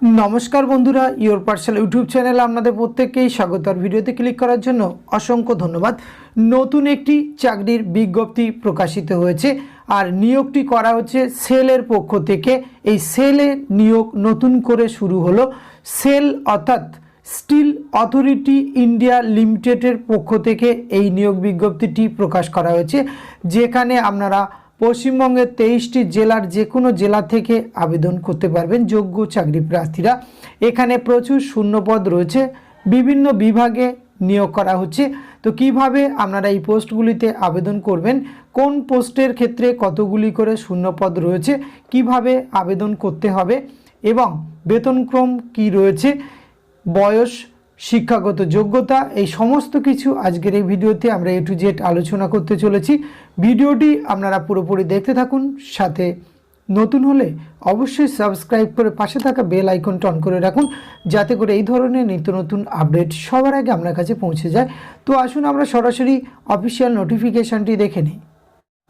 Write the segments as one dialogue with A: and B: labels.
A: नमस्कार बंधुरा your parcel YouTube channel आपनादेर प्रत्येककेई स्वागत। और भिडियोते क्लिक करार जन्य असंख्य धन्यवाद। नतून एकटी चाकरिर विज्ञप्ति प्रकाशित हयेछे और नियोगटी करा हच्छे सेलेर पक्ष थेके। एई सेले नियोग नतून करे शुरू हलो। सेल अर्थात स्टील अथरिटी इंडिया लिमिटेडের पक्ष थेके एई नियोग विज्ञप्तिटी प्रकाश करा हयेछे, जेखाने आपनारा पश्चिमबंगेर 23टी जेलार जेकोनो जेला थेके आवेदन करते पारबेन योग्य चाकरी प्रार्थीरा। एखाने प्रचुर शून्यपद रयेछे, विभिन्न विभागे नियोग करा हच्छे। तो किभाबे आपनारा एई पोस्टगुलिते आवेदन करबेन, कोन पोस्टेर क्षेत्रे कतगुली करे शून्यपद रयेछे, किभाबे आवेदन करते हबे एबं वेतनक्रम कि रयेछे, बयस, शिक्षागत योग्यता, এই সমস্ত কিছু আজকের এই ভিডিওতে আমরা A to Z আলোচনা করতে চলেছি। ভিডিওটি আপনারা পুরোপুরি দেখতে থাকুন। সাথে নতুন হলে অবশ্যই সাবস্ক্রাইব করে পাশে থাকা বেল আইকনটা অন করে রাখুন, যাতে করে এই ধরনের নিত্য নতুন আপডেট সবার আগে আপনার কাছে পৌঁছে যায়। তো আসুন আমরা সরাসরি অফিশিয়াল নোটিফিকেশনটি দেখে নিই।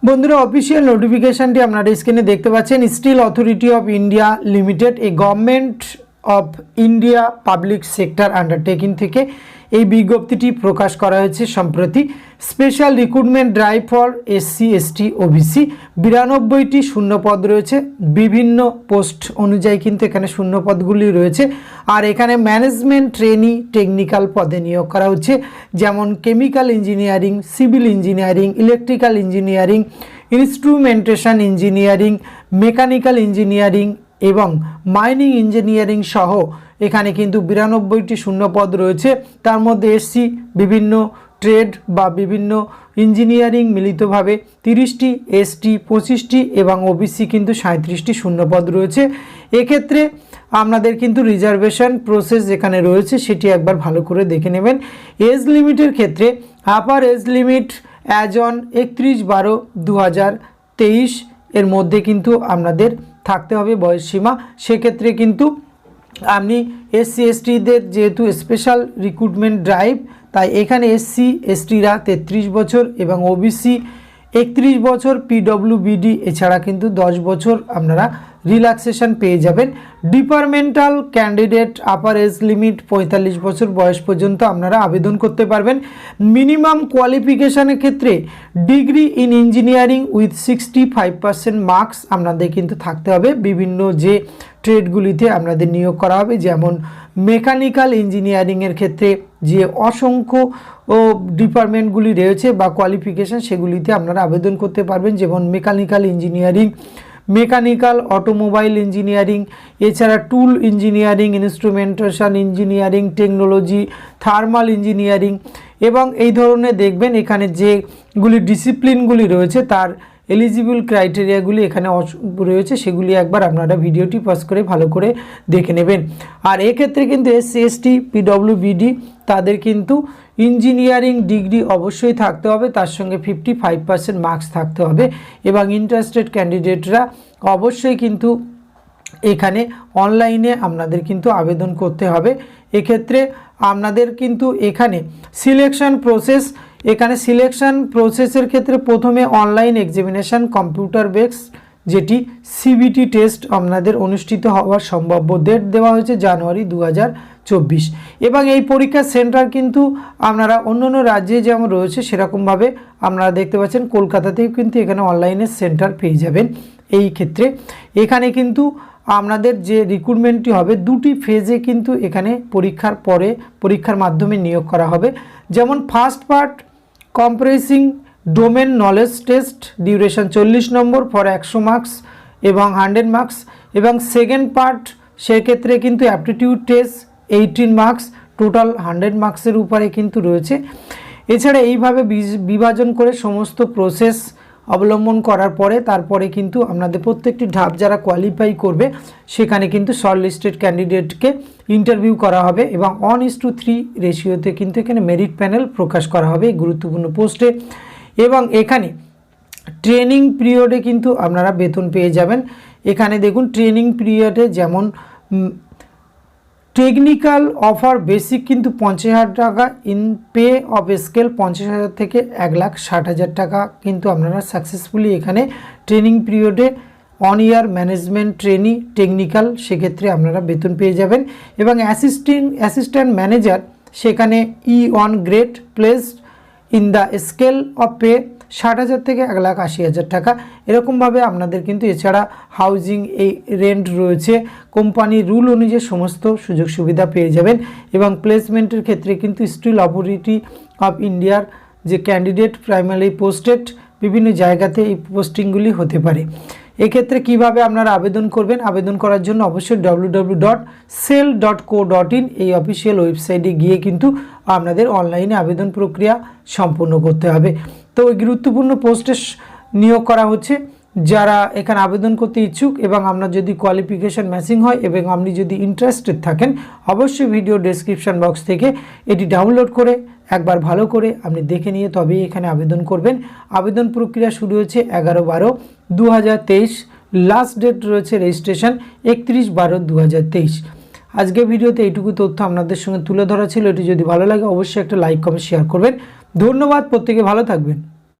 A: বন্ধুরা, অফিশিয়াল নোটিফিকেশনটি আপনারা স্ক্রিনে দেখতে পাচ্ছেন। Steel authority of India limited, a government of India public sector undertaking থেকে এই বিজ্ঞপ্তিটি প্রকাশ করা হয়েছে সম্প্রতি। Special recruitment drive for SC ST OBC, 92টি শূন্যপদ রয়েছে। বিভিন্ন পোস্ট অনুযায়ী কিন্তু এখানে শূন্যপদগুলি রয়েছে। আর এখানে ম্যানেজমেন্ট ট্রেনি টেকনিক্যাল পদে নিয়োগ করা হচ্ছে, যেমন chemical engineering, civil engineering, electrical engineering, instrumentation engineering, mechanical engineering এবং মাইনিং ইঞ্জিনিয়ারিং সহ এখানে কিন্তু 92টি শূন্যপদ রয়েছে। তার মধ্যে এসসি বিভিন্ন ট্রেড বা বিভিন্ন ইঞ্জিনিয়ারিং মিলিতভাবে 30টি, এসটি 25টি এবং ওবিসি কিন্তু 37টি শূন্যপদ রয়েছে। এক্ষেত্রে আপনাদের কিন্তু রিজার্ভেশন প্রসেস যেখানে রয়েছে সেটি একবার ভালো করে দেখে নেবেন। এজ লিমিটের ক্ষেত্রে upper age limit as on 31/12/2023 এর মধ্যে কিন্তু আপনাদের থাকতে হবে বয়স সীমা। সেক্ষেত্রে কিন্তু আপনি এসসি এসটিদের যেহেতু স্পেশাল রিক্রুটমেন্ট ড্রাইভ, তাই এখানে এসসি এসটিরা 33 বছর এবং ওবিসি 31 বছর, পিডব্লিউবিডি এছাড়া কিন্তু 10 বছর আপনারা রিল্যাক্সেশন পেয়ে যাবেন। Departmental candidate upper age limit 45 বছর বয়স পর্যন্ত আপনারা আবেদন করতে পারবেন। মিনিমাম কোয়ালিফিকেশানের ক্ষেত্রে degree in engineering with 65% marks আপনাদের কিন্তু থাকতে হবে। বিভিন্ন যে ট্রেডগুলিতে আপনাদের নিয়োগ করা হবে, যেমন মেকানিক্যাল ইঞ্জিনিয়ারিংয়ের ক্ষেত্রে যে অসংখ্য ডিপার্টমেন্টগুলি রয়েছে বা কোয়ালিফিকেশান, সেগুলিতে আপনারা আবেদন করতে পারবেন, যেমন mechanical engineering, mechanical automobile engineering, এছাড়া tool engineering, instrumentation engineering, technology, thermal engineering এবং এই ধরনের দেখবেন এখানে যেগুলি ডিসিপ্লিনগুলি রয়েছে তার এলিজিবল ক্রাইটেরিয়াগুলি এখানে রয়েছে, সেগুলি একবার আপনারা ভিডিওটি পজ করে ভালো করে দেখে নেবেন। আর এক্ষেত্রে কিন্তু এসসি এসটি পিডব্লিউবিডি তাদের কিন্তু ইঞ্জিনিয়ারিং ডিগ্রি অবশ্যই থাকতে হবে, তার সঙ্গে 55% মার্কস থাকতে হবে এবং ইন্টারেস্টেড ক্যান্ডিডেটরা অবশ্যই কিন্তু এখানে অনলাইনে আপনাদের কিন্তু আবেদন করতে হবে। এক্ষেত্রে আপনাদের কিন্তু এখানে সিলেকশন প্রসেস, এখানে সিলেকশন প্রসেসের ক্ষেত্রে প্রথমে অনলাইন এক্সামিনেশন কম্পিউটার বেসড, যেটি সিবিটি টেস্ট আপনাদের অনুষ্ঠিত হওয়ার সম্ভাব্য ডেট দেওয়া হয়েছে জানুয়ারি 2024 এবং এই পরীক্ষার সেন্টার কিন্তু আপনারা অন্যান্য রাজ্যে যেমন রয়েছে সেরকমভাবে আপনারা দেখতে পাচ্ছেন কলকাতাতেও কিন্তু এখানে অনলাইনে সেন্টার পেয়ে যাবেন। এই ক্ষেত্রে এখানে কিন্তু আপনাদের যে রিক্রুটমেন্টটি হবে দুটি ফেজে কিন্তু এখানে পরীক্ষার পরে পরীক্ষার মাধ্যমে নিয়োগ করা হবে। যেমন first part compressing domain knowledge test, duration 40 নম্বর ফর 100 মার্কস এবং 100 মার্কস, এবং সেকেন্ড পার্ট সেক্ষেত্রে কিন্তু অ্যাপটিটিউড টেস্ট 18 মার্কস, টোটাল 100 মার্কসের উপরে কিন্তু রয়েছে। এছাড়া এইভাবে বিভাজন করে সমস্ত প্রসেস অবলম্বন করার পরে তারপরে কিন্তু আপনাদের প্রত্যেকটি ধাপ যারা কোয়ালিফাই করবে সেখানে কিন্তু শর্ট লিস্টেড ক্যান্ডিডেটকে ইন্টারভিউ করা হবে এবং 1:3 রেশিওতে কিন্তু এখানে মেরিট প্যানেল প্রকাশ করা হবে গুরুত্বপূর্ণ পোস্টে। এবং এখানে ট্রেনিং পিরিয়ডে কিন্তু আপনারা বেতন পেয়ে যাবেন। এখানে দেখুন ট্রেনিং পিরিয়ডে যেমন টেকনিক্যাল অফার বেসিক কিন্তু 50,000 টাকা, ইন পে অফ স্কেল 50,000 থেকে 1,60,000 টাকা কিন্তু আপনারা সাকসেসফুলি এখানে ট্রেনিং পিরিয়ডে 1 ইয়ার ম্যানেজমেন্ট ট্রেনি টেকনিক্যাল, সেক্ষেত্রে আপনারা বেতন পেয়ে যাবেন। এবং অ্যাসিস্ট্যান্ট ম্যানেজার, সেখানে E1 grade placed in the scale of pay 60,000 থেকে 1,80,000 টাকা, এরকমভাবে আপনাদের কিন্তু এছাড়া হাউজিং, এই রেন্ট রয়েছে, কোম্পানির রুল অনুযায়ী সমস্ত সুযোগ সুবিধা পেয়ে যাবেন। এবং প্লেসমেন্টের ক্ষেত্রে কিন্তু স্টিল অথরিটি অফ ইন্ডিয়ার যে ক্যান্ডিডেট প্রাইমারি পোস্টেড বিভিন্ন জায়গাতে এই পোস্টিংগুলি হতে পারে। এক্ষেত্রে কিভাবে আপনারা আবেদন করবেন, আবেদন করার জন্য অবশ্যই www.cell.co.in এই অফিসিয়াল ওয়েবসাইটে গিয়ে কিন্তু আপনাদের অনলাইনে আবেদন প্রক্রিয়া সম্পূর্ণ করতে হবে। তো ওই গুরুত্বপূর্ণ পোস্টে নিয়োগ করা হচ্ছে। যারা এখানে আবেদন করতে ইচ্ছুক এবং আপনার যদি কোয়ালিফিকেশান ম্যাচিং হয় এবং আপনি যদি ইন্টারেস্টেড থাকেন, অবশ্যই ভিডিও ডেসক্রিপশন বক্স থেকে এটি ডাউনলোড করে একবার ভালো করে আপনি দেখে নিয়ে তবেই এখানে আবেদন করবেন। আবেদন প্রক্রিয়া শুরু হয়েছে 11/12/2023, লাস্ট ডেট রয়েছে রেজিস্ট্রেশন 31/12/2023। আজকে ভিডিওতে এইটুকু তথ্য আপনাদের সঙ্গে তুলে ধরা ছিল। এটি যদি ভালো লাগে অবশ্যই একটা লাইক কমেন্ট শেয়ার করবেন। ধন্যবাদ, প্রত্যেকে ভালো থাকবেন।